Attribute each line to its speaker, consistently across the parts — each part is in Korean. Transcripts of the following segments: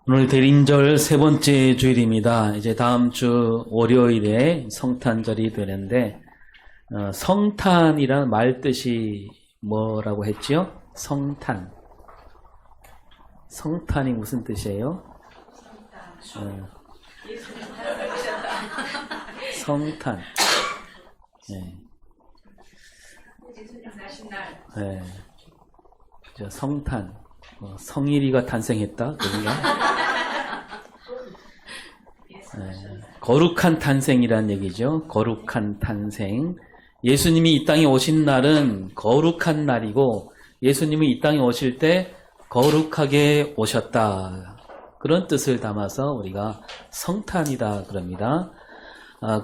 Speaker 1: 오늘 대림절 세 번째 주일입니다. 이제 다음 주 월요일에 성탄절이 되는데 성탄이라는 말 뜻이 뭐라고 했지요? 성탄. 성탄이 무슨 뜻이에요? 성탄. 네. 네. 성탄. 성일이가 탄생했다. 거룩한 탄생이란 얘기죠. 거룩한 탄생. 예수님이 이 땅에 오신 날은 거룩한 날이고 예수님이 이 땅에 오실 때 거룩하게 오셨다. 그런 뜻을 담아서 우리가 성탄이다 그럽니다.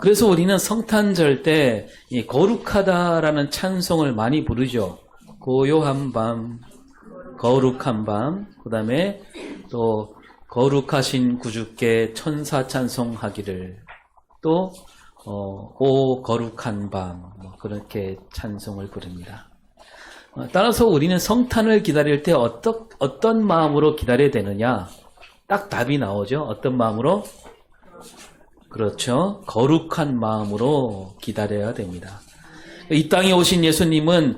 Speaker 1: 그래서 우리는 성탄절 때 이 거룩하다라는 찬송을 많이 부르죠. 고요한 밤, 거룩한 밤, 그 다음에 또 거룩하신 구주께 천사 찬송하기를, 또 오 거룩한 밤, 그렇게 찬송을 부릅니다. 따라서 우리는 성탄을 기다릴 때 어떤 마음으로 기다려야 되느냐? 딱 답이 나오죠. 어떤 마음으로? 그렇죠. 거룩한 마음으로 기다려야 됩니다. 이 땅에 오신 예수님은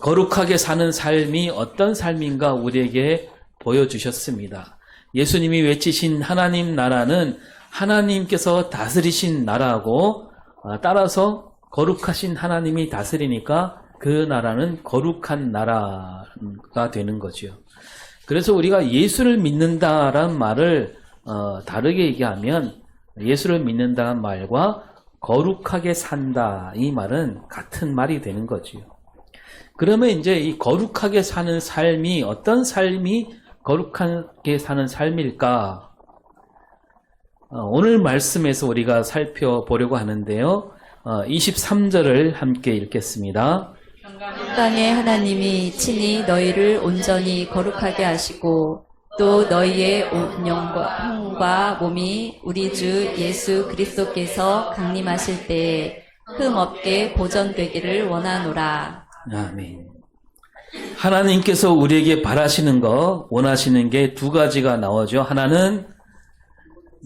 Speaker 1: 거룩하게 사는 삶이 어떤 삶인가 우리에게 보여주셨습니다. 예수님이 외치신 하나님 나라는 하나님께서 다스리신 나라고, 따라서 거룩하신 하나님이 다스리니까 그 나라는 거룩한 나라가 되는 거죠. 그래서 우리가 예수를 믿는다라는 말을 다르게 얘기하면, 예수를 믿는다는 말과 거룩하게 산다, 이 말은 같은 말이 되는 거지요. 그러면 이제 이 거룩하게 사는 삶이 어떤 삶이 거룩하게 사는 삶일까? 오늘 말씀에서 우리가 살펴보려고 하는데요. 23절을 함께 읽겠습니다.
Speaker 2: 땅에 하나님이 친히 너희를 온전히 거룩하게 하시고 또 너희의 영과 몸이 우리 주 예수 그리스도께서 강림하실 때에 흠없게 보존되기를 원하노라.
Speaker 1: 아멘. 하나님께서 우리에게 바라시는 거, 원하시는 게 두 가지가 나오죠. 하나는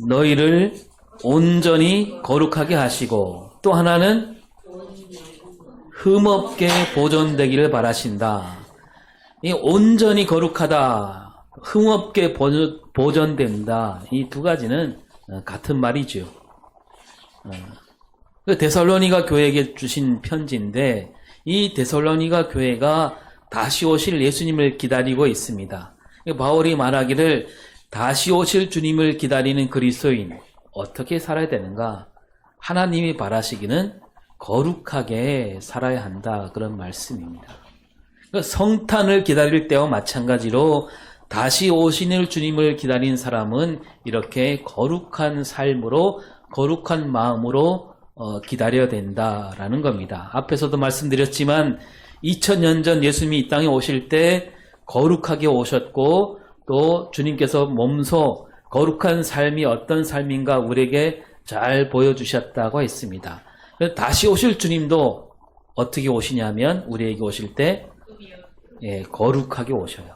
Speaker 1: 너희를 온전히 거룩하게 하시고, 또 하나는 흠없게 보존되기를 바라신다. 이 온전히 거룩하다, 흠없게 보존된다, 이 두 가지는 같은 말이죠. 데살로니가 교회에게 주신 편지인데, 이 데살로니가 교회가 다시 오실 예수님을 기다리고 있습니다. 바울이 말하기를 다시 오실 주님을 기다리는 그리스도인 어떻게 살아야 되는가? 하나님이 바라시기는 거룩하게 살아야 한다, 그런 말씀입니다. 성탄을 기다릴 때와 마찬가지로 다시 오시는 주님을 기다린 사람은 이렇게 거룩한 삶으로, 거룩한 마음으로 기다려야 된다라는 겁니다. 앞에서도 말씀드렸지만 2000년 전 예수님이 이 땅에 오실 때 거룩하게 오셨고, 또 주님께서 몸소 거룩한 삶이 어떤 삶인가 우리에게 잘 보여주셨다고 했습니다. 다시 오실 주님도 어떻게 오시냐면 우리에게 오실 때 거룩하게 오셔요.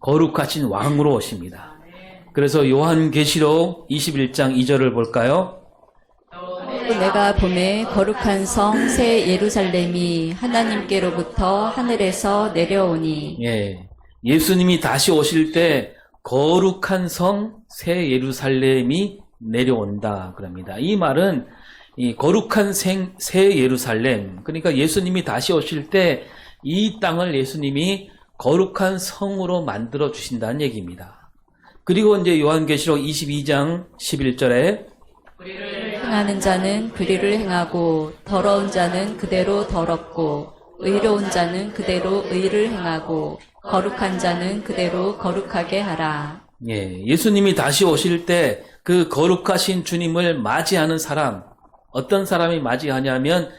Speaker 1: 거룩하신 왕으로 오십니다. 그래서 요한계시록 21장 2절을 볼까요?
Speaker 2: 내가 봄에 거룩한 성 새 예루살렘이 하나님께로부터 하늘에서 내려오니.
Speaker 1: 예수님이 다시 오실 때 거룩한 성 새 예루살렘이 내려온다 그럽니다. 이 말은 이 거룩한 새 예루살렘, 그러니까 예수님이 다시 오실 때 이 땅을 예수님이 거룩한 성으로 만들어 주신다는 얘기입니다. 그리고 이제 요한계시록 22장 11절에
Speaker 2: 행하는 자는 그리를 행하고 더러운 자는 그대로 더럽고 의로운 자는 그대로 의를 행하고 거룩한 자는 그대로 거룩하게 하라.
Speaker 1: 예수님이 다시 오실 때 그 거룩하신 주님을 맞이하는 사람, 어떤 사람이 맞이하냐면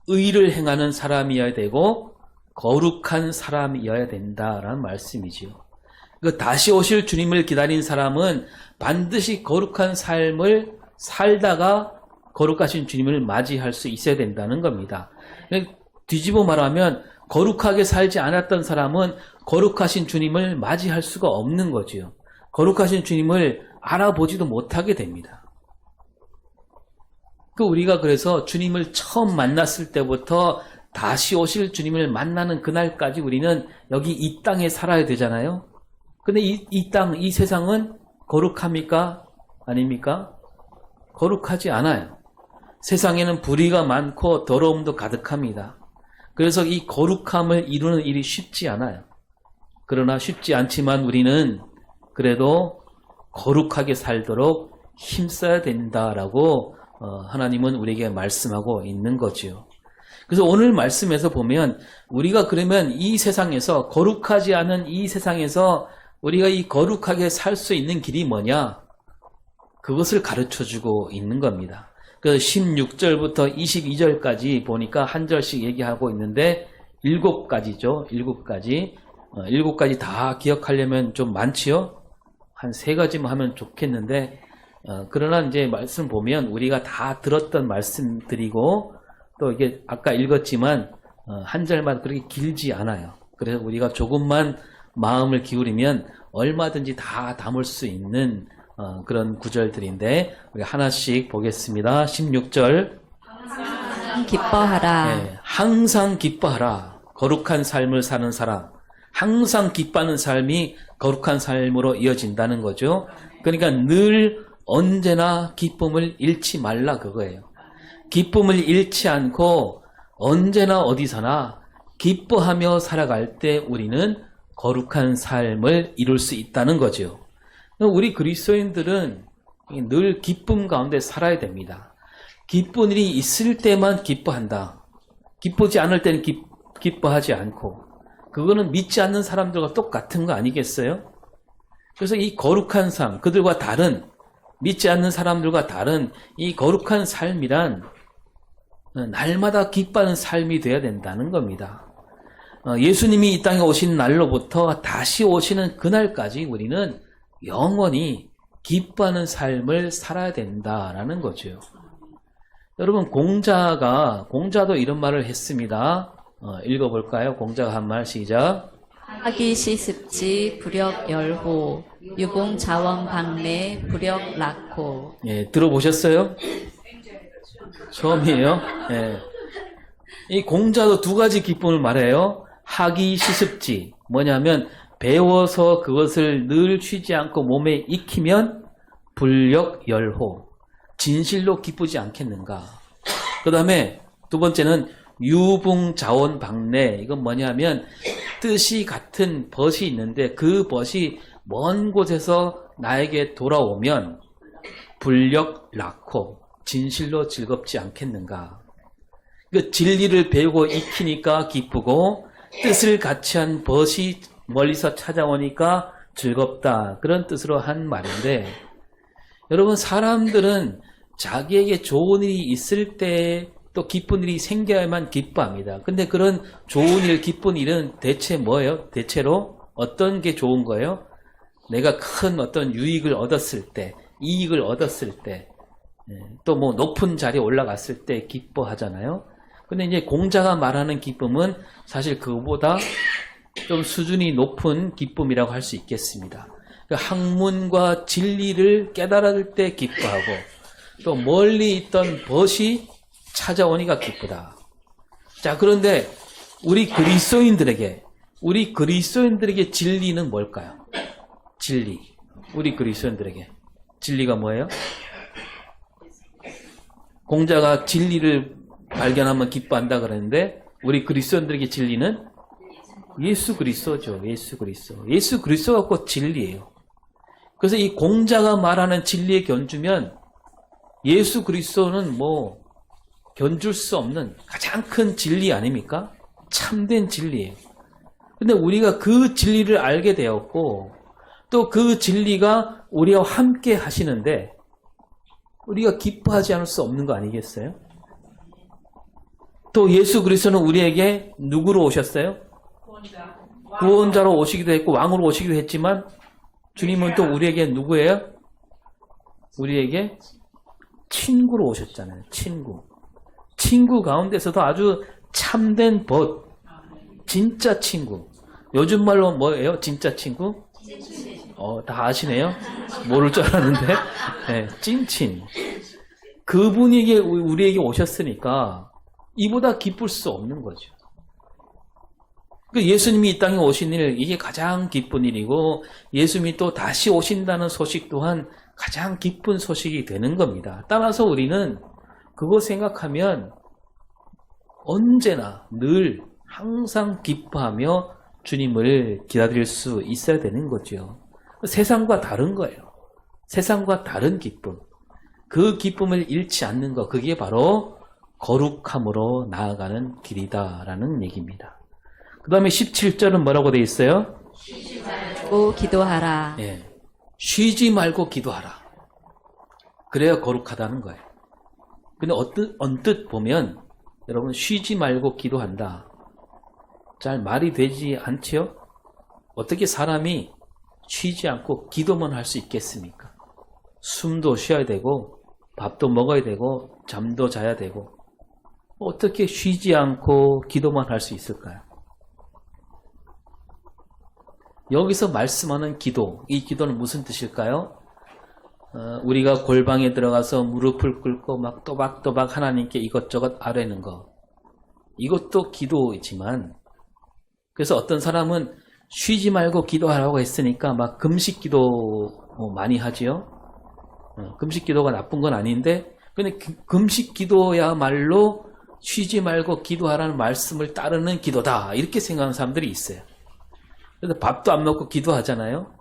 Speaker 1: 의를 행하는 사람이어야 되고 거룩한 사람이어야 된다라는 말씀이지요. 다시 오실 주님을 기다린 사람은 반드시 거룩한 삶을 살다가 거룩하신 주님을 맞이할 수 있어야 된다는 겁니다. 뒤집어 말하면 거룩하게 살지 않았던 사람은 거룩하신 주님을 맞이할 수가 없는 거지요. 거룩하신 주님을 알아보지도 못하게 됩니다. 우리가 그래서 주님을 처음 만났을 때부터 다시 오실 주님을 만나는 그날까지 우리는 여기 이 땅에 살아야 되잖아요. 근데 이 땅, 이 세상은 거룩합니까? 아닙니까? 거룩하지 않아요. 세상에는 불의가 많고 더러움도 가득합니다. 그래서 이 거룩함을 이루는 일이 쉽지 않아요. 그러나 쉽지 않지만 우리는 그래도 거룩하게 살도록 힘써야 된다라고 하나님은 우리에게 말씀하고 있는 거지요. 그래서 오늘 말씀에서 보면 우리가 그러면 이 세상에서 거룩하지 않은 이 세상에서 우리가 이 거룩하게 살 수 있는 길이 뭐냐? 그것을 가르쳐주고 있는 겁니다. 그래서 16절부터 22절까지 보니까 한 절씩 얘기하고 있는데 7가지죠. 7가지. 7가지 다 기억하려면 좀 많지요? 한 3가지만 하면 좋겠는데 그러나 이제 말씀 보면 우리가 다 들었던 말씀들이고 또 이게 아까 읽었지만 한 절만 그렇게 길지 않아요. 그래서 우리가 조금만 마음을 기울이면 얼마든지 다 담을 수 있는 그런 구절들인데 우리 하나씩 보겠습니다. 16절
Speaker 2: 기뻐하라.
Speaker 1: 네, 항상 기뻐하라. 거룩한 삶을 사는 사람 항상 기뻐하는 삶이 거룩한 삶으로 이어진다는 거죠. 그러니까 늘 언제나 기쁨을 잃지 말라 그거예요. 기쁨을 잃지 않고 언제나 어디서나 기뻐하며 살아갈 때 우리는 거룩한 삶을 이룰 수 있다는 거죠. 우리 그리스도인들은 늘 기쁨 가운데 살아야 됩니다. 기쁜 일이 있을 때만 기뻐한다. 기쁘지 않을 때는 기뻐하지 않고 그거는 믿지 않는 사람들과 똑같은 거 아니겠어요? 그래서 이 거룩한 삶, 그들과 다른 믿지 않는 사람들과 다른 이 거룩한 삶이란 날마다 기뻐하는 삶이 되어야 된다는 겁니다. 예수님이 이 땅에 오신 날로부터 다시 오시는 그날까지 우리는 영원히 기뻐하는 삶을 살아야 된다라는 거죠. 여러분 공자도 이런 말을 했습니다. 읽어볼까요? 공자가 한 말 시작.
Speaker 2: 하기 시습지 불역 열호 유봉 자원 방래 불역 락호.
Speaker 1: 예, 들어보셨어요? 처음이에요. 예. 이 공자도 2가지 기쁨을 말해요. 하기 시습지 뭐냐면 배워서 그것을 늘 쉬지 않고 몸에 익히면 불역 열호 진실로 기쁘지 않겠는가. 그 다음에 2번째는 유붕자원 박래. 이건 뭐냐면 뜻이 같은 벗이 있는데 그 벗이 먼 곳에서 나에게 돌아오면 불역 락호 진실로 즐겁지 않겠는가. 그 진리를 배우고 익히니까 기쁘고 뜻을 같이 한 벗이 멀리서 찾아오니까 즐겁다. 그런 뜻으로 한 말인데 여러분 사람들은 자기에게 좋은 일이 있을 때 또 기쁜 일이 생겨야만 기뻐합니다. 근데 그런 좋은 일, 기쁜 일은 대체 뭐예요? 대체로 어떤 게 좋은 거예요? 내가 큰 어떤 유익을 얻었을 때, 이익을 얻었을 때, 또 뭐 높은 자리에 올라갔을 때 기뻐하잖아요. 근데 이제 공자가 말하는 기쁨은 사실 그거보다 좀 수준이 높은 기쁨이라고 할 수 있겠습니다. 학문과 진리를 깨달을 때 기뻐하고 또 멀리 있던 벗이 찾아오니까 기쁘다. 자, 그런데 우리 그리스도인들에게 진리는 뭘까요? 진리. 우리 그리스도인들에게 진리가 뭐예요? 공자가 진리를 발견하면 기뻐한다 그랬는데 우리 그리스도인들에게 진리는 예수 그리스도죠. 예수 그리스도. 예수 그리스도가 곧 진리예요. 그래서 이 공자가 말하는 진리에 견주면 예수 그리스도는 뭐 견줄 수 없는 가장 큰 진리 아닙니까? 참된 진리예요. 근데 우리가 그 진리를 알게 되었고 또 그 진리가 우리와 함께 하시는데 우리가 기뻐하지 않을 수 없는 거 아니겠어요? 또 예수 그리스도는 우리에게 누구로 오셨어요? 구원자로 오시기도 했고 왕으로 오시기도 했지만 주님은 또 우리에게 누구예요? 우리에게 친구로 오셨잖아요. 친구 가운데서도 아주 참된 벗, 진짜 친구. 요즘 말로 뭐예요? 진짜 친구? 다 아시네요? 모를 줄 알았는데. 네, 찐친. 그분이 우리에게 오셨으니까 이보다 기쁠 수 없는 거죠. 예수님이 이 땅에 오신 일, 이게 가장 기쁜 일이고, 예수님이 또 다시 오신다는 소식 또한 가장 기쁜 소식이 되는 겁니다. 따라서 우리는 그거 생각하면 언제나 늘 항상 기뻐하며 주님을 기다릴 수 있어야 되는 거죠. 세상과 다른 거예요. 세상과 다른 기쁨. 그 기쁨을 잃지 않는 것, 그게 바로 거룩함으로 나아가는 길이다라는 얘기입니다. 그 다음에 17절은 뭐라고 되어 있어요?
Speaker 2: 쉬지 말고 기도하라.
Speaker 1: 예, 쉬지 말고 기도하라. 그래야 거룩하다는 거예요. 근데 언뜻 보면 여러분 쉬지 말고 기도한다. 잘 말이 되지 않지요? 어떻게 사람이 쉬지 않고 기도만 할 수 있겠습니까? 숨도 쉬어야 되고 밥도 먹어야 되고 잠도 자야 되고 어떻게 쉬지 않고 기도만 할 수 있을까요? 여기서 말씀하는 기도, 이 기도는 무슨 뜻일까요? 우리가 골방에 들어가서 무릎을 꿇고 막 또박또박 하나님께 이것저것 아뢰는 거, 이것도 기도이지만, 그래서 어떤 사람은 쉬지 말고 기도하라고 했으니까 막 금식 기도 많이 하지요. 금식 기도가 나쁜 건 아닌데, 근데 금식 기도야말로 쉬지 말고 기도하라는 말씀을 따르는 기도다, 이렇게 생각하는 사람들이 있어요. 그래서 밥도 안 먹고 기도하잖아요.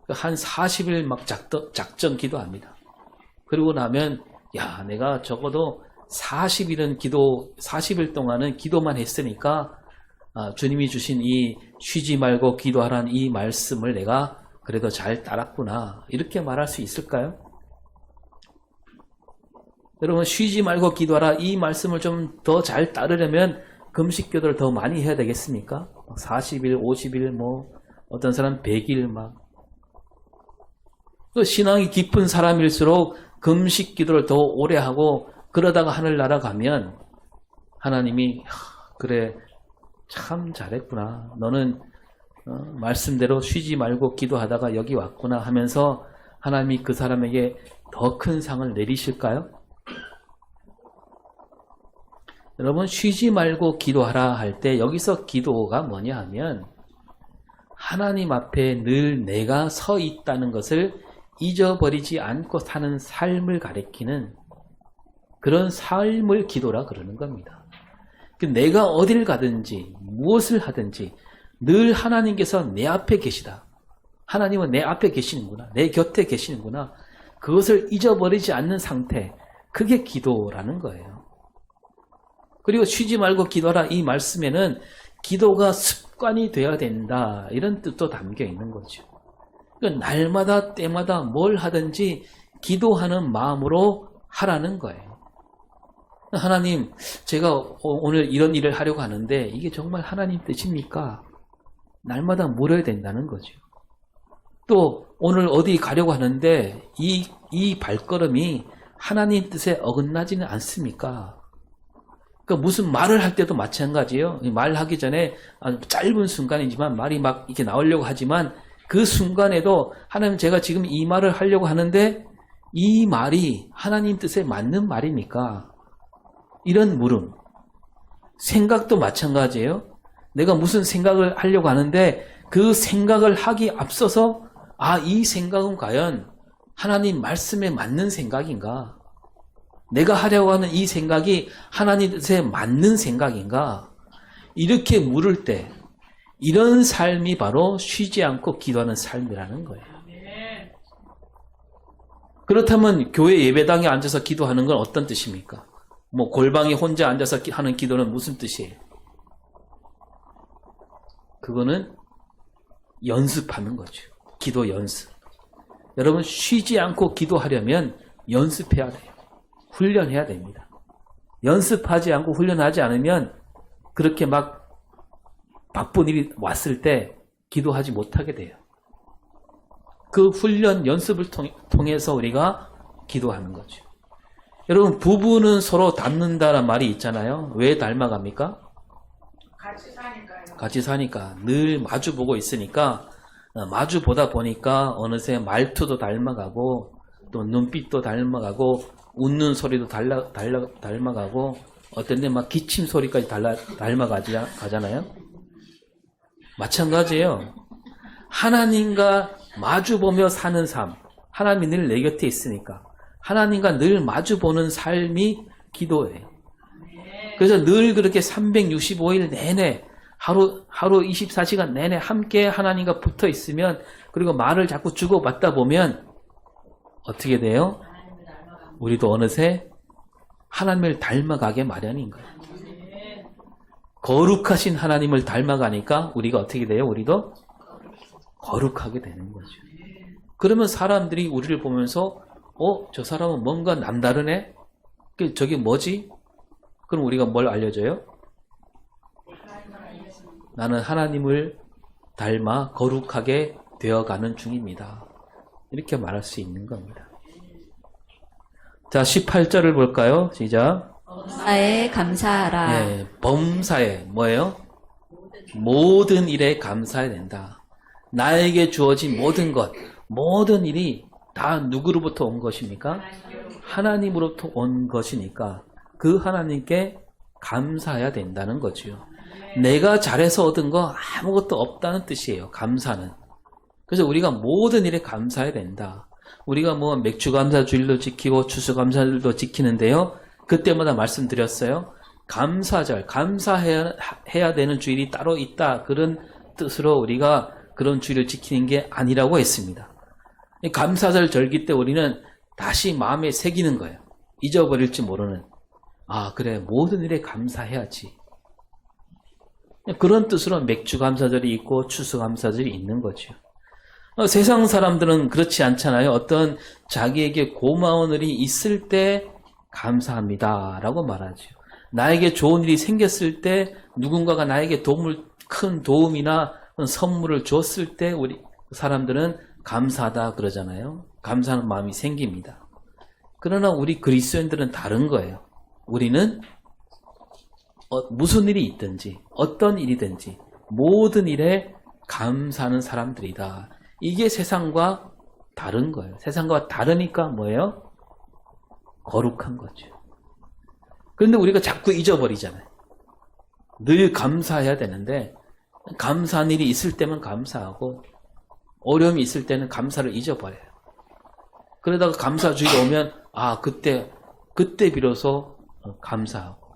Speaker 1: 한 40일 막 작정 기도합니다. 그러고 나면 야, 내가 적어도 40일 동안은 기도만 했으니까 주님이 주신 이 쉬지 말고 기도하라는 이 말씀을 내가 그래도 잘 따랐구나, 이렇게 말할 수 있을까요? 여러분, 쉬지 말고 기도하라 이 말씀을 좀 더 잘 따르려면 금식 기도를 더 많이 해야 되겠습니까? 40일, 50일, 어떤 사람 100일 막. 신앙이 깊은 사람일수록 금식 기도를 더 오래 하고, 그러다가 하늘나라 가면 하나님이 그래 참 잘했구나, 너는 말씀대로 쉬지 말고 기도하다가 여기 왔구나 하면서 하나님이 그 사람에게 더 큰 상을 내리실까요? 여러분, 쉬지 말고 기도하라 할 때 여기서 기도가 뭐냐 하면 하나님 앞에 늘 내가 서 있다는 것을 잊어버리지 않고 사는 삶을 가리키는 그런 삶을 기도라 그러는 겁니다. 내가 어딜 가든지 무엇을 하든지 늘 하나님께서 내 앞에 계시다. 하나님은 내 앞에 계시는구나, 내 곁에 계시는구나, 그것을 잊어버리지 않는 상태, 그게 기도라는 거예요. 그리고 쉬지 말고 기도하라 이 말씀에는 기도가 습관이 되어야 된다, 이런 뜻도 담겨 있는 거죠. 그러니까 날마다 때마다 뭘 하든지 기도하는 마음으로 하라는 거예요. 하나님, 제가 오늘 이런 일을 하려고 하는데 이게 정말 하나님 뜻입니까? 날마다 물어야 된다는 거죠. 또 오늘 어디 가려고 하는데 이 발걸음이 하나님 뜻에 어긋나지는 않습니까? 그러니까 무슨 말을 할 때도 마찬가지예요. 말하기 전에 아주 짧은 순간이지만 말이 막 이렇게 나오려고 하지만 그 순간에도 하나님, 제가 지금 이 말을 하려고 하는데 이 말이 하나님 뜻에 맞는 말입니까? 이런 물음. 생각도 마찬가지예요. 내가 무슨 생각을 하려고 하는데 그 생각을 하기 앞서서 이 생각은 과연 하나님 말씀에 맞는 생각인가? 내가 하려고 하는 이 생각이 하나님 뜻에 맞는 생각인가? 이렇게 물을 때 이런 삶이 바로 쉬지 않고 기도하는 삶이라는 거예요. 그렇다면 교회 예배당에 앉아서 기도하는 건 어떤 뜻입니까? 골방에 혼자 앉아서 하는 기도는 무슨 뜻이에요? 그거는 연습하는 거죠. 기도 연습. 여러분, 쉬지 않고 기도하려면 연습해야 돼요. 훈련해야 됩니다. 연습하지 않고 훈련하지 않으면 그렇게 막 바쁜 일이 왔을 때 기도하지 못하게 돼요. 그 훈련, 연습을 통해서 우리가 기도하는 거죠. 여러분, 부부는 서로 닮는다는 말이 있잖아요. 왜 닮아갑니까?
Speaker 3: 같이 사니까요.
Speaker 1: 같이 사니까, 늘 마주보고 있으니까 마주 보다 보니까 어느새 말투도 닮아가고 또 눈빛도 닮아가고 웃는 소리도 닮아가고 어떤 데 막 기침 소리까지 닮아가잖아요. 마찬가지예요. 하나님과 마주보며 사는 삶. 하나님이 늘 내 곁에 있으니까 하나님과 늘 마주보는 삶이 기도예요. 그래서 늘 그렇게 365일 내내 하루 24시간 내내 함께 하나님과 붙어 있으면 그리고 말을 자꾸 주고받다 보면 어떻게 돼요? 우리도 어느새 하나님을 닮아가게 마련인 거예요. 거룩하신 하나님을 닮아가니까 우리가 어떻게 돼요? 우리도 거룩하게 되는 거죠. 그러면 사람들이 우리를 보면서 저 사람은 뭔가 남다르네? 저게 뭐지? 그럼 우리가 뭘 알려줘요? 나는 하나님을 닮아 거룩하게 되어가는 중입니다. 이렇게 말할 수 있는 겁니다. 자, 18절을 볼까요? 시작.
Speaker 2: 범사에 감사하라.
Speaker 1: 네, 범사에 뭐예요? 모든 일에 감사해야 된다. 나에게 주어진 모든 것, 모든 일이 다 누구로부터 온 것입니까? 하나님으로부터 온 것이니까 그 하나님께 감사해야 된다는 거죠. 내가 잘해서 얻은 거 아무것도 없다는 뜻이에요. 감사는. 그래서 우리가 모든 일에 감사해야 된다. 우리가 뭐 맥주감사주일도 지키고 추수감사절도 지키는데요. 그때마다 말씀드렸어요. 감사절, 감사해야 되는 주일이 따로 있다. 그런 뜻으로 우리가 그런 주일을 지키는 게 아니라고 했습니다. 감사절 절기 때 우리는 다시 마음에 새기는 거예요. 잊어버릴지 모르는. 그래, 모든 일에 감사해야지. 그런 뜻으로 맥주감사절이 있고 추수감사절이 있는 거죠. 세상 사람들은 그렇지 않잖아요. 어떤 자기에게 고마운 일이 있을 때 감사합니다 라고 말하죠. 나에게 좋은 일이 생겼을 때 누군가가 나에게 큰 도움이나 선물을 줬을 때 우리 사람들은 감사하다 그러잖아요. 감사하는 마음이 생깁니다. 그러나 우리 그리스도인들은 다른 거예요. 우리는 무슨 일이 있든지 어떤 일이든지 모든 일에 감사하는 사람들이다. 이게 세상과 다른 거예요. 세상과 다르니까 뭐예요? 거룩한 거죠. 그런데 우리가 자꾸 잊어버리잖아요. 늘 감사해야 되는데 감사한 일이 있을 때만 감사하고 어려움이 있을 때는 감사를 잊어버려요. 그러다가 감사주의가 오면 그때 비로소 감사하고.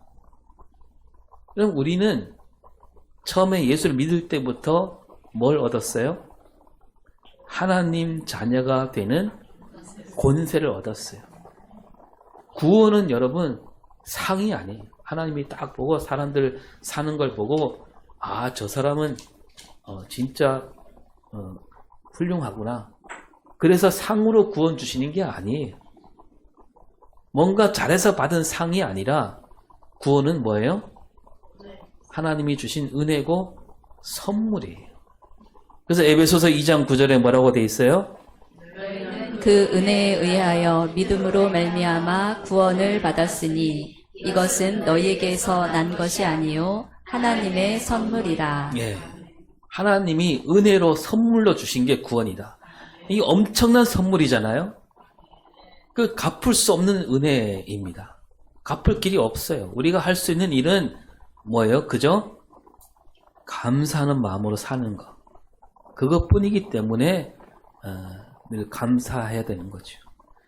Speaker 1: 그럼 우리는 처음에 예수를 믿을 때부터 뭘 얻었어요? 하나님 자녀가 되는 권세를 얻었어요. 구원은 여러분 상이 아니에요. 하나님이 딱 보고 사람들 사는 걸 보고 저 사람은 진짜 훌륭하구나. 그래서 상으로 구원 주시는 게 아니에요. 뭔가 잘해서 받은 상이 아니라 구원은 뭐예요? 하나님이 주신 은혜고 선물이에요. 그래서 에베소서 2장 9절에 뭐라고 돼 있어요?
Speaker 2: 그 은혜에 의하여 믿음으로 말미암아 구원을 받았으니 이것은 너희에게서 난 것이 아니요 하나님의 선물이라.
Speaker 1: 예, 하나님이 은혜로 선물로 주신 게 구원이다. 이게 엄청난 선물이잖아요. 그 갚을 수 없는 은혜입니다. 갚을 길이 없어요. 우리가 할 수 있는 일은 뭐예요? 그저 감사하는 마음으로 사는 것. 그것뿐이기 때문에 늘 감사해야 되는 거죠.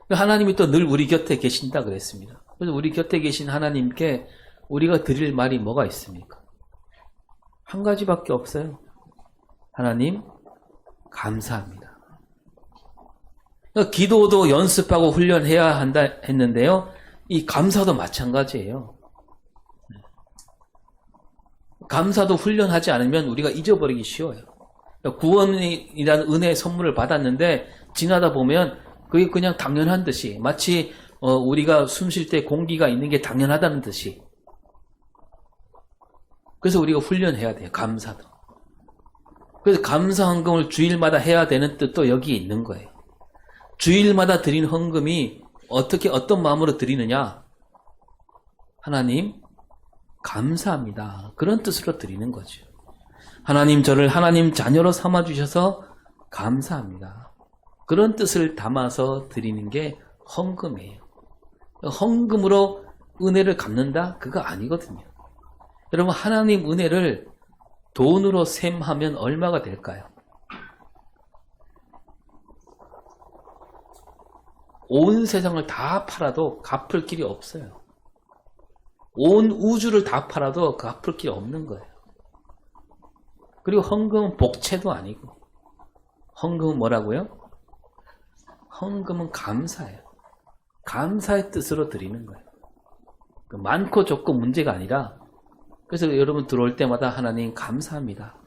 Speaker 1: 하나님이 또 늘 우리 곁에 계신다 그랬습니다. 그래서 우리 곁에 계신 하나님께 우리가 드릴 말이 뭐가 있습니까? 한 가지밖에 없어요. 하나님 감사합니다. 그러니까 기도도 연습하고 훈련해야 한다 했는데요. 이 감사도 마찬가지예요. 감사도 훈련하지 않으면 우리가 잊어버리기 쉬워요. 구원이라는 은혜의 선물을 받았는데 지나다 보면 그게 그냥 당연한 듯이 마치 우리가 숨 쉴 때 공기가 있는 게 당연하다는 듯이. 그래서 우리가 훈련해야 돼요. 감사도. 그래서 감사 헌금을 주일마다 해야 되는 뜻도 여기에 있는 거예요. 주일마다 드린 헌금이 어떤 마음으로 드리느냐? 하나님 감사합니다. 그런 뜻으로 드리는 거죠. 하나님 저를 하나님 자녀로 삼아주셔서 감사합니다. 그런 뜻을 담아서 드리는 게 헌금이에요. 헌금으로 은혜를 갚는다? 그거 아니거든요. 여러분, 하나님 은혜를 돈으로 셈하면 얼마가 될까요? 온 세상을 다 팔아도 갚을 길이 없어요. 온 우주를 다 팔아도 갚을 길이 없는 거예요. 그리고 헌금은 복채도 아니고, 헌금은 뭐라고요? 헌금은 감사예요. 감사의 뜻으로 드리는 거예요. 많고 적고 문제가 아니라, 그래서 여러분 들어올 때마다 하나님 감사합니다.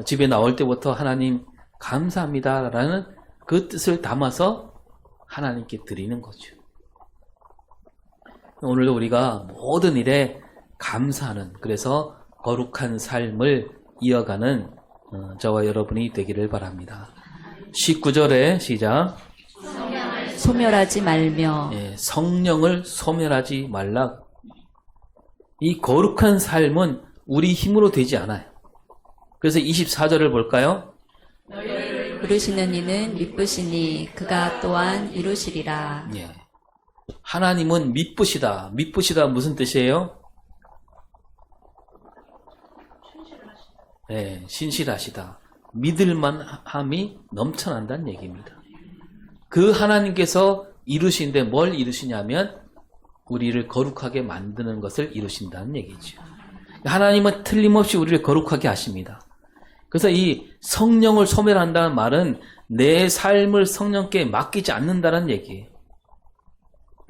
Speaker 1: 집에 나올 때부터 하나님 감사합니다 라는 그 뜻을 담아서 하나님께 드리는 거죠. 오늘도 우리가 모든 일에 감사하는, 그래서 거룩한 삶을 이어가는 저와 여러분이 되기를 바랍니다. 19절에 시작.
Speaker 2: 소멸하지 말며.
Speaker 1: 예, 성령을 소멸하지 말라. 이 거룩한 삶은 우리 힘으로 되지 않아요. 그래서 24절을 볼까요?
Speaker 2: 부르시는 이는 미쁘시니 그가 또한 이루시리라.
Speaker 1: 예. 하나님은 미쁘시다. 미쁘시다 무슨 뜻이에요? 예, 신실하시다. 믿을만함이 넘쳐난다는 얘기입니다. 그 하나님께서 이루시는데 뭘 이루시냐면 우리를 거룩하게 만드는 것을 이루신다는 얘기죠. 하나님은 틀림없이 우리를 거룩하게 하십니다. 그래서 이 성령을 소멸한다는 말은 내 삶을 성령께 맡기지 않는다는 얘기예요.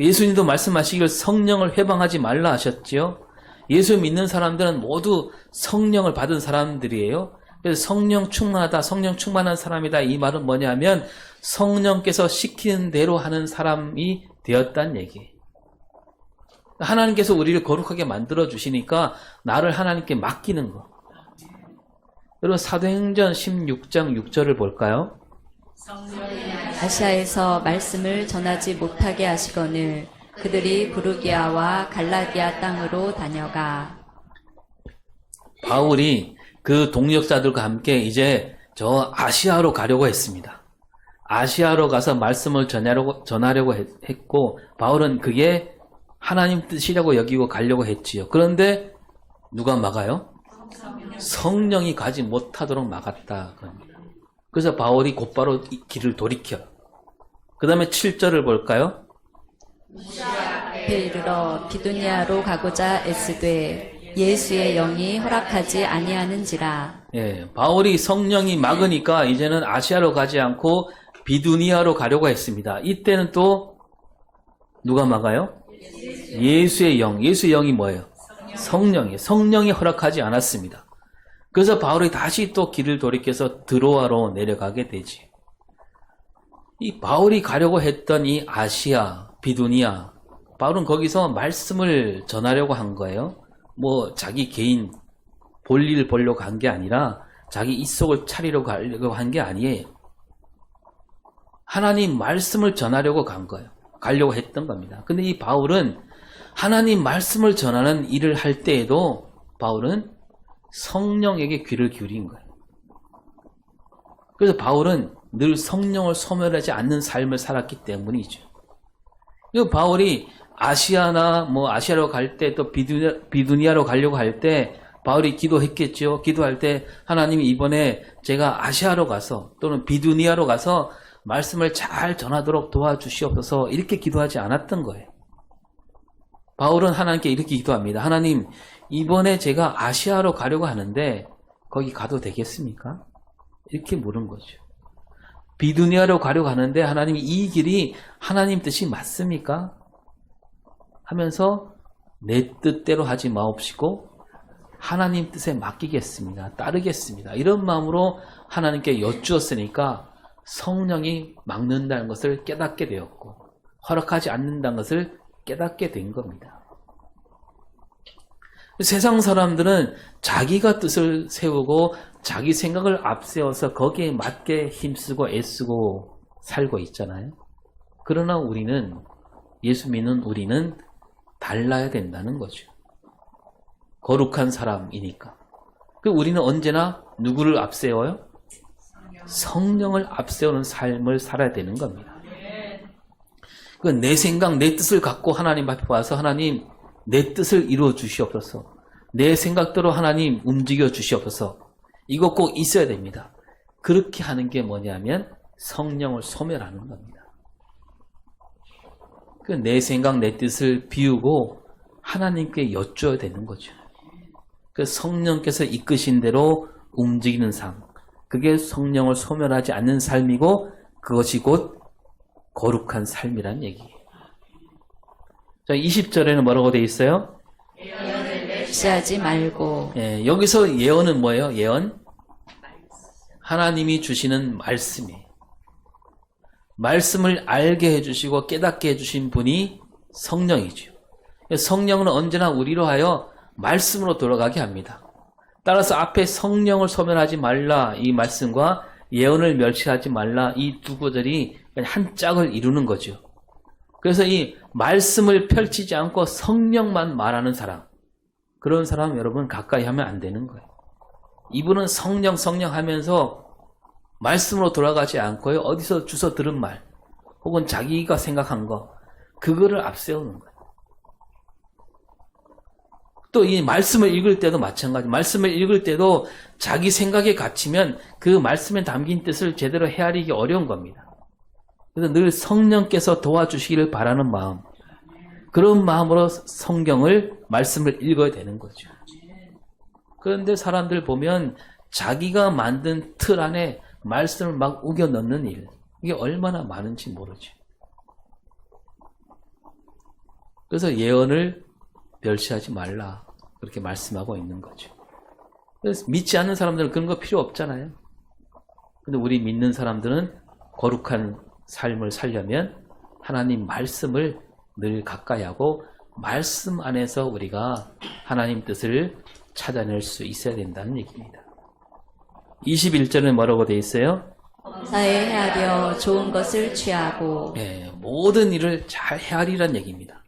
Speaker 1: 예수님도 말씀하시길 성령을 회방하지 말라 하셨지요. 예수 믿는 사람들은 모두 성령을 받은 사람들이에요. 그래서 성령 충만하다, 성령 충만한 사람이다. 이 말은 뭐냐면 성령께서 시키는 대로 하는 사람이 되었다는 얘기예요. 하나님께서 우리를 거룩하게 만들어 주시니까 나를 하나님께 맡기는 거. 여러분 사도행전 16장 6절을 볼까요?
Speaker 2: 아시아에서 말씀을 전하지 못하게 하시거늘 그들이 부르기아와 갈라디아 땅으로 다녀가.
Speaker 1: 바울이 그 동역자들과 함께 이제 저 아시아로 가려고 했습니다. 아시아로 가서 말씀을 전하려고 했고 바울은 그게 하나님 뜻이라고 여기고 가려고 했지요. 그런데 누가 막아요? 성령이 가지 못하도록 막았다. 그래서 바울이 곧바로 이 길을 돌이켜요. 그 다음에 7절을 볼까요?
Speaker 2: 앞에 이르러 비두니아로 가고자 애쓰되 예수의 영이 허락하지 아니하는지라.
Speaker 1: 예, 바울이 성령이 막으니까 이제는 아시아로 가지 않고 비두니아로 가려고 했습니다. 이때는 또 누가 막아요? 예수의 영. 예수의 영이 뭐예요? 성령이에요. 성령이 허락하지 않았습니다. 그래서 바울이 다시 또 길을 돌이켜서 드로아로 내려가게 되지. 이 바울이 가려고 했던 이 아시아, 비두니아, 바울은 거기서 말씀을 전하려고 한 거예요. 뭐 자기 개인 볼일을 보려고 한 게 아니라 자기 입속을 차리려고 하려고 한 게 아니에요. 하나님 말씀을 전하려고 간 거예요. 가려고 했던 겁니다. 근데 이 바울은 하나님 말씀을 전하는 일을 할 때에도 바울은 성령에게 귀를 기울인 거예요. 그래서 바울은 늘 성령을 소멸하지 않는 삶을 살았기 때문이죠. 이 바울이 아시아나 뭐 아시아로 갈 때 또 비두니아로 가려고 할 때 바울이 기도했겠죠. 기도할 때 하나님이 이번에 제가 아시아로 가서 또는 비두니아로 가서 말씀을 잘 전하도록 도와주시옵소서 이렇게 기도하지 않았던 거예요. 바울은 하나님께 이렇게 기도합니다. 하나님, 이번에 제가 아시아로 가려고 하는데 거기 가도 되겠습니까? 이렇게 물은 거죠. 비두니아로 가려고 하는데 하나님 이 길이 하나님 뜻이 맞습니까? 하면서 내 뜻대로 하지 마옵시고 하나님 뜻에 맡기겠습니다. 따르겠습니다. 이런 마음으로 하나님께 여쭈었으니까 성령이 막는다는 것을 깨닫게 되었고 허락하지 않는다는 것을 깨닫게 된 겁니다. 세상 사람들은 자기가 뜻을 세우고 자기 생각을 앞세워서 거기에 맞게 힘쓰고 애쓰고 살고 있잖아요. 그러나 우리는, 예수 믿는 우리는 달라야 된다는 거죠. 거룩한 사람이니까. 우리는 언제나 누구를 앞세워요? 성령을 앞세우는 삶을 살아야 되는 겁니다. 그 내 생각, 내 뜻을 갖고 하나님 앞에 와서 하나님 내 뜻을 이루어 주시옵소서. 내 생각대로 하나님 움직여 주시옵소서. 이거 꼭 있어야 됩니다. 그렇게 하는 게 뭐냐면 성령을 소멸하는 겁니다. 그 내 생각, 내 뜻을 비우고 하나님께 여쭈어야 되는 거죠. 그 성령께서 이끄신 대로 움직이는 삶. 그게 성령을 소멸하지 않는 삶이고 그것이 곧 거룩한 삶이란 얘기예요. 자, 20절에는 뭐라고 되어 있어요?
Speaker 2: 멸시하지 말고.
Speaker 1: 예, 여기서 예언은 뭐예요? 예언? 하나님이 주시는 말씀이에요. 말씀을 알게 해주시고 깨닫게 해주신 분이 성령이죠. 성령은 언제나 우리로 하여 말씀으로 돌아가게 합니다. 따라서 앞에 성령을 소멸하지 말라 이 말씀과 예언을 멸시하지 말라 이 두 구절이 한 짝을 이루는 거죠. 그래서 이 말씀을 펼치지 않고 성령만 말하는 사람, 그런 사람 여러분 가까이 하면 안 되는 거예요. 이분은 성령 하면서 말씀으로 돌아가지 않고요. 어디서 주워 들은 말 혹은 자기가 생각한 거 그거를 앞세우는 거예요. 또 이 말씀을 읽을 때도 마찬가지. 말씀을 읽을 때도 자기 생각에 갇히면 그 말씀에 담긴 뜻을 제대로 헤아리기 어려운 겁니다. 그래서 늘 성령께서 도와주시기를 바라는 마음, 그런 마음으로 성경을 말씀을 읽어야 되는 거죠. 그런데 사람들 보면 자기가 만든 틀 안에 말씀을 막 우겨 넣는 일, 이게 얼마나 많은지 모르죠. 그래서 예언을 멸시하지 말라 그렇게 말씀하고 있는 거죠. 그래서 믿지 않는 사람들은 그런 거 필요 없잖아요. 근데 우리 믿는 사람들은 거룩한 삶을 살려면 하나님 말씀을 늘 가까이 하고 말씀 안에서 우리가 하나님 뜻을 찾아낼 수 있어야 된다는 얘기입니다. 21절에 뭐라고 되어 있어요?
Speaker 2: 범사에 헤아려 좋은 것을 취하고.
Speaker 1: 네, 모든 일을 잘 헤아리란 얘기입니다.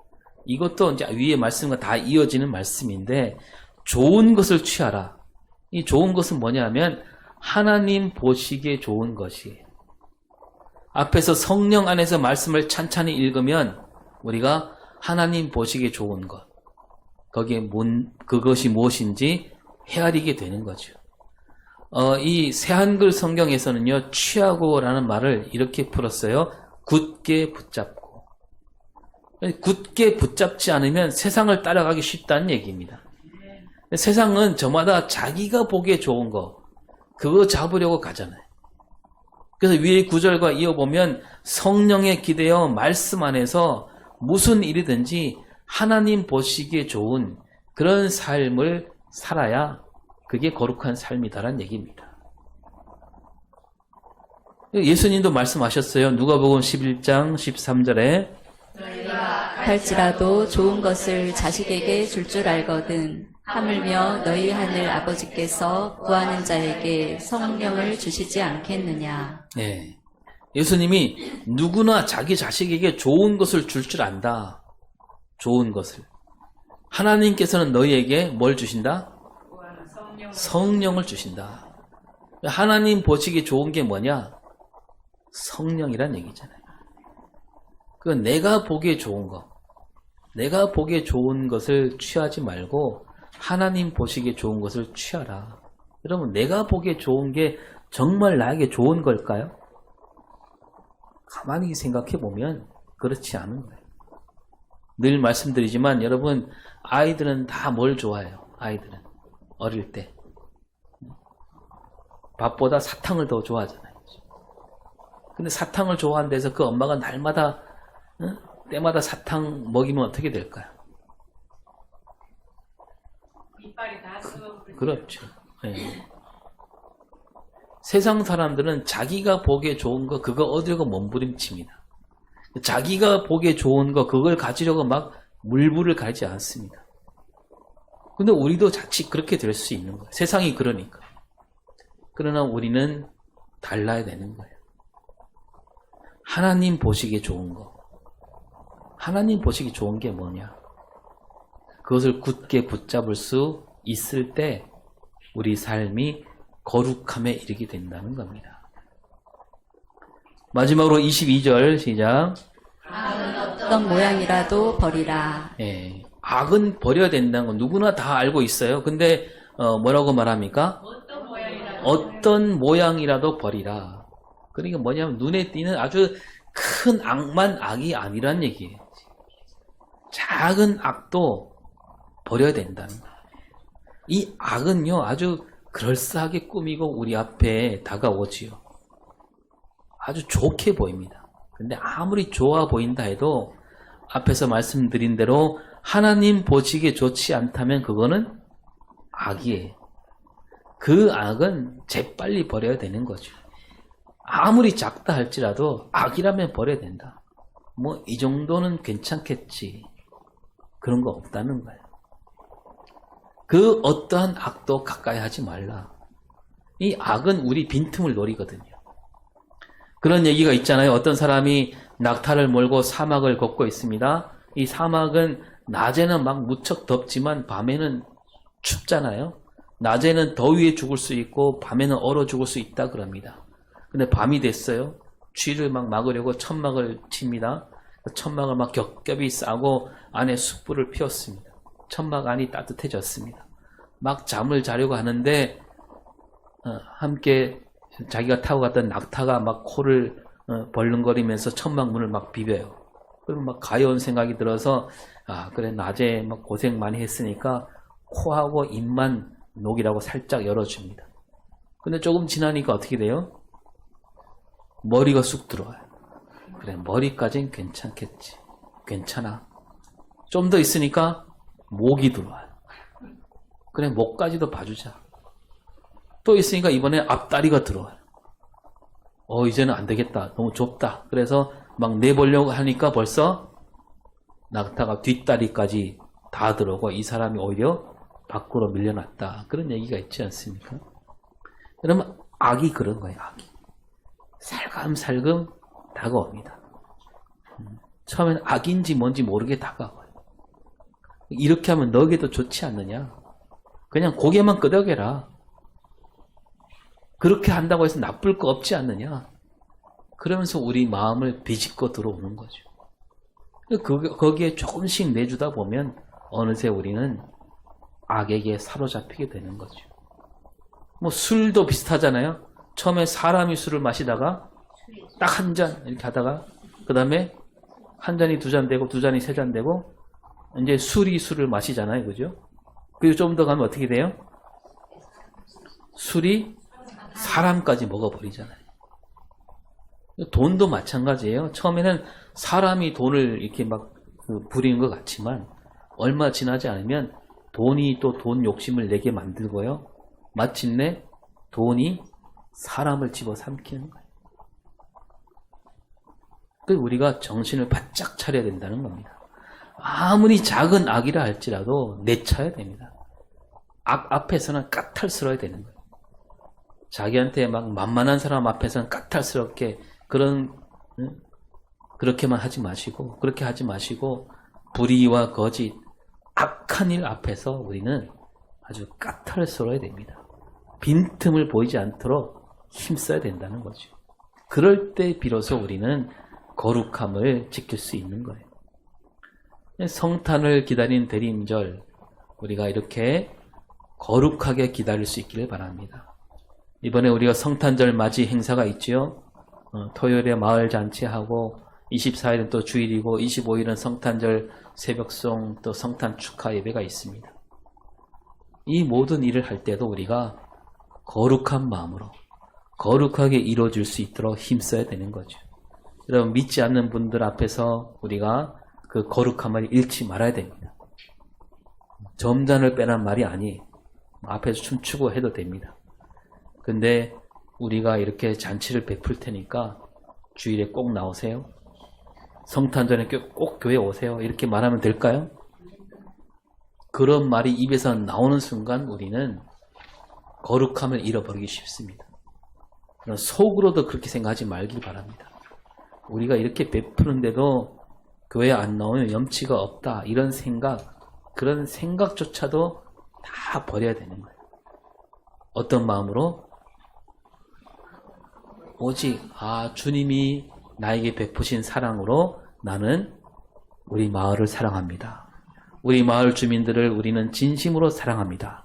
Speaker 1: 이것도 이제 위의 말씀과 다 이어지는 말씀인데 좋은 것을 취하라. 이 좋은 것은 뭐냐면 하나님 보시기에 좋은 것이에요. 앞에서 성령 안에서 말씀을 찬찬히 읽으면 우리가 하나님 보시기에 좋은 것, 거기에 그것이 무엇인지 헤아리게 되는 거죠. 이 새한글 성경에서는요, 취하고라는 말을 이렇게 풀었어요. 굳게 붙잡고. 굳게 붙잡지 않으면 세상을 따라가기 쉽다는 얘기입니다. 세상은 저마다 자기가 보기에 좋은 거, 그거 잡으려고 가잖아요. 그래서 위의 구절과 이어보면 성령에 기대어 말씀 안에서 무슨 일이든지 하나님 보시기에 좋은 그런 삶을 살아야 그게 거룩한 삶이다라는 얘기입니다. 예수님도 말씀하셨어요. 누가복음 11장 13절에
Speaker 2: 할지라도 좋은 것을 자식에게 줄 줄 알거든 하물며 너희 하늘 아버지께서 구하는 자에게 성령을 주시지 않겠느냐.
Speaker 1: 네. 예수님이 누구나 자기 자식에게 좋은 것을 줄 줄 안다. 좋은 것을. 하나님께서는 너희에게 뭘 주신다? 성령을 주신다. 하나님 보시기 좋은 게 뭐냐? 성령이란 얘기잖아요. 그건 내가 보기에 좋은 거. 내가 보기에 좋은 것을 취하지 말고 하나님 보시기에 좋은 것을 취하라. 여러분, 내가 보기에 좋은 게 정말 나에게 좋은 걸까요? 가만히 생각해 보면 그렇지 않은 거예요. 늘 말씀드리지만 여러분, 아이들은 다 뭘 좋아해요? 아이들은 어릴 때 밥보다 사탕을 더 좋아하잖아요. 근데 사탕을 좋아하는 데서 그 엄마가 날마다 때마다 사탕 먹이면 어떻게 될까요?
Speaker 3: 이빨이 다 썩어.
Speaker 1: 그렇죠. 네. 세상 사람들은 자기가 보기에 좋은 거 그거 얻으려고 몸부림칩니다. 자기가 보기에 좋은 거 그걸 가지려고 막 물불을 가지 않습니다. 근데 우리도 자칫 그렇게 될 수 있는 거예요. 세상이 그러니까. 그러나 우리는 달라야 되는 거예요. 하나님 보시기에 좋은 거. 하나님 보시기 좋은 게 뭐냐? 그것을 굳게 붙잡을 수 있을 때 우리 삶이 거룩함에 이르게 된다는 겁니다. 마지막으로 22절 시작.
Speaker 2: 어떤 모양이라도 버리라.
Speaker 1: 예, 악은 버려야 된다는 건 누구나 다 알고 있어요. 근데 뭐라고 말합니까?
Speaker 3: 어떤 모양이라도
Speaker 1: 어떤 모양이라도 버리라. 그러니까 뭐냐면 눈에 띄는 아주 큰 악만 악이 아니란 얘기예요. 작은 악도 버려야 된다는 거예요. 이 악은요, 아주 그럴싸하게 꾸미고 우리 앞에 다가오지요. 아주 좋게 보입니다. 근데 아무리 좋아 보인다 해도 앞에서 말씀드린 대로 하나님 보시기에 좋지 않다면 그거는 악이에요. 그 악은 재빨리 버려야 되는 거죠. 아무리 작다 할지라도 악이라면 버려야 된다. 뭐 이 정도는 괜찮겠지. 그런 거 없다는 거예요. 그 어떠한 악도 가까이 하지 말라. 이 악은 우리 빈틈을 노리거든요. 그런 얘기가 있잖아요. 어떤 사람이 낙타를 몰고 사막을 걷고 있습니다. 이 사막은 낮에는 막 무척 덥지만 밤에는 춥잖아요. 낮에는 더위에 죽을 수 있고 밤에는 얼어 죽을 수 있다 그럽니다. 근데 밤이 됐어요. 쥐를 막 막으려고 천막을 칩니다. 천막을 막 겹겹이 싸고 안에 숯불을 피웠습니다. 천막 안이 따뜻해졌습니다. 막 잠을 자려고 하는데 함께 자기가 타고 갔던 낙타가 막 코를 벌렁거리면서 천막 문을 막 비벼요. 그러면 막 가여운 생각이 들어서 그래 낮에 막 고생 많이 했으니까 코하고 입만 녹이라고 살짝 열어줍니다. 근데 조금 지나니까 어떻게 돼요? 머리가 쑥 들어와요. 그래 머리까진 괜찮겠지. 괜찮아. 좀 더 있으니까 목이 들어와요. 그래 목까지도 봐주자. 또 있으니까 이번에 앞다리가 들어와요. 이제는 안 되겠다. 너무 좁다. 그래서 막 내보려고 하니까 벌써 낙타가 뒷다리까지 다 들어오고 이 사람이 오히려 밖으로 밀려났다. 그런 얘기가 있지 않습니까? 그러면 악이 그런 거예요. 악이. 살금살금 다가옵니다. 처음엔 악인지 뭔지 모르게 다가와요. 이렇게 하면 너에게도 좋지 않느냐? 그냥 고개만 끄덕여라. 그렇게 한다고 해서 나쁠 거 없지 않느냐? 그러면서 우리 마음을 비집고 들어오는 거죠. 거기에 조금씩 내주다 보면 어느새 우리는 악에게 사로잡히게 되는 거죠. 뭐 술도 비슷하잖아요. 처음에 사람이 술을 마시다가 딱 한 잔 이렇게 하다가 그 다음에 한 잔이 두 잔 되고 두 잔이 세 잔 되고 이제 술이 술을 마시잖아요. 그죠? 그리고 좀 더 가면 어떻게 돼요? 술이 사람까지 먹어버리잖아요. 돈도 마찬가지예요. 처음에는 사람이 돈을 이렇게 막 부리는 것 같지만 얼마 지나지 않으면 돈이 또 돈 욕심을 내게 만들고요. 마침내 돈이 사람을 집어삼키는 거예요. 그래서 우리가 정신을 바짝 차려야 된다는 겁니다. 아무리 작은 악이라 할지라도 내쳐야 됩니다. 악 앞에서는 까탈스러워야 되는 거예요. 자기한테 막 만만한 사람 앞에서는 까탈스럽게 그렇게만 하지 마시고 그렇게 하지 마시고 불의와 거짓 악한 일 앞에서 우리는 아주 까탈스러워야 됩니다. 빈틈을 보이지 않도록 힘써야 된다는 거죠. 그럴 때 비로소 우리는 거룩함을 지킬 수 있는 거예요. 성탄을 기다린 대림절 우리가 이렇게 거룩하게 기다릴 수 있기를 바랍니다. 이번에 우리가 성탄절 맞이 행사가 있지요. 토요일에 마을 잔치하고 24일은 또 주일이고 25일은 성탄절 새벽송 또 성탄 축하 예배가 있습니다. 이 모든 일을 할 때도 우리가 거룩한 마음으로 거룩하게 이루어질 수 있도록 힘써야 되는 거죠. 여러분 믿지 않는 분들 앞에서 우리가 그 거룩함을 잃지 말아야 됩니다. 점잔을 빼란 말이 아니에요. 앞에서 춤추고 해도 됩니다. 근데 우리가 이렇게 잔치를 베풀 테니까 주일에 꼭 나오세요. 성탄 전에 꼭 교회 오세요. 이렇게 말하면 될까요? 그런 말이 입에서 나오는 순간 우리는 거룩함을 잃어버리기 쉽습니다. 속으로도 그렇게 생각하지 말길 바랍니다. 우리가 이렇게 베푸는데도 교회 안 나오면 염치가 없다. 이런 생각, 그런 생각조차도 다 버려야 되는 거예요. 어떤 마음으로? 오직 주님이 나에게 베푸신 사랑으로 나는 우리 마을을 사랑합니다. 우리 마을 주민들을 우리는 진심으로 사랑합니다.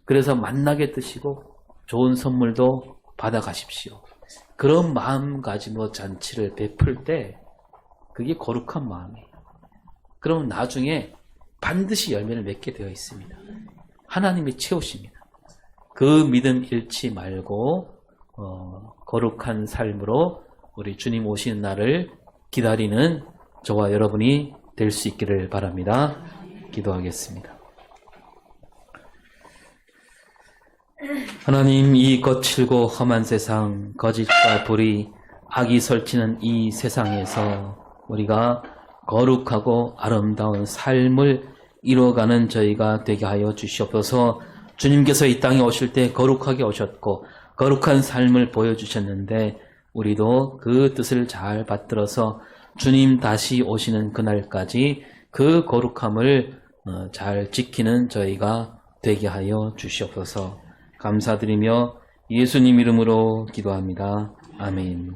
Speaker 1: 그래서 만나게 뜨시고 좋은 선물도 받아가십시오. 그런 마음가짐으로 잔치를 베풀 때 그게 거룩한 마음이에요. 그러면 나중에 반드시 열매를 맺게 되어 있습니다. 하나님이 채우십니다. 그 믿음 잃지 말고 거룩한 삶으로 우리 주님 오시는 날을 기다리는 저와 여러분이 될 수 있기를 바랍니다. 기도하겠습니다. 하나님, 이 거칠고 험한 세상, 거짓과 불의, 악이 설치는 이 세상에서 우리가 거룩하고 아름다운 삶을 이루어가는 저희가 되게 하여 주시옵소서. 주님께서 이 땅에 오실 때 거룩하게 오셨고 거룩한 삶을 보여주셨는데 우리도 그 뜻을 잘 받들어서 주님 다시 오시는 그날까지 그 거룩함을 잘 지키는 저희가 되게 하여 주시옵소서. 감사드리며 예수님 이름으로 기도합니다. 아멘.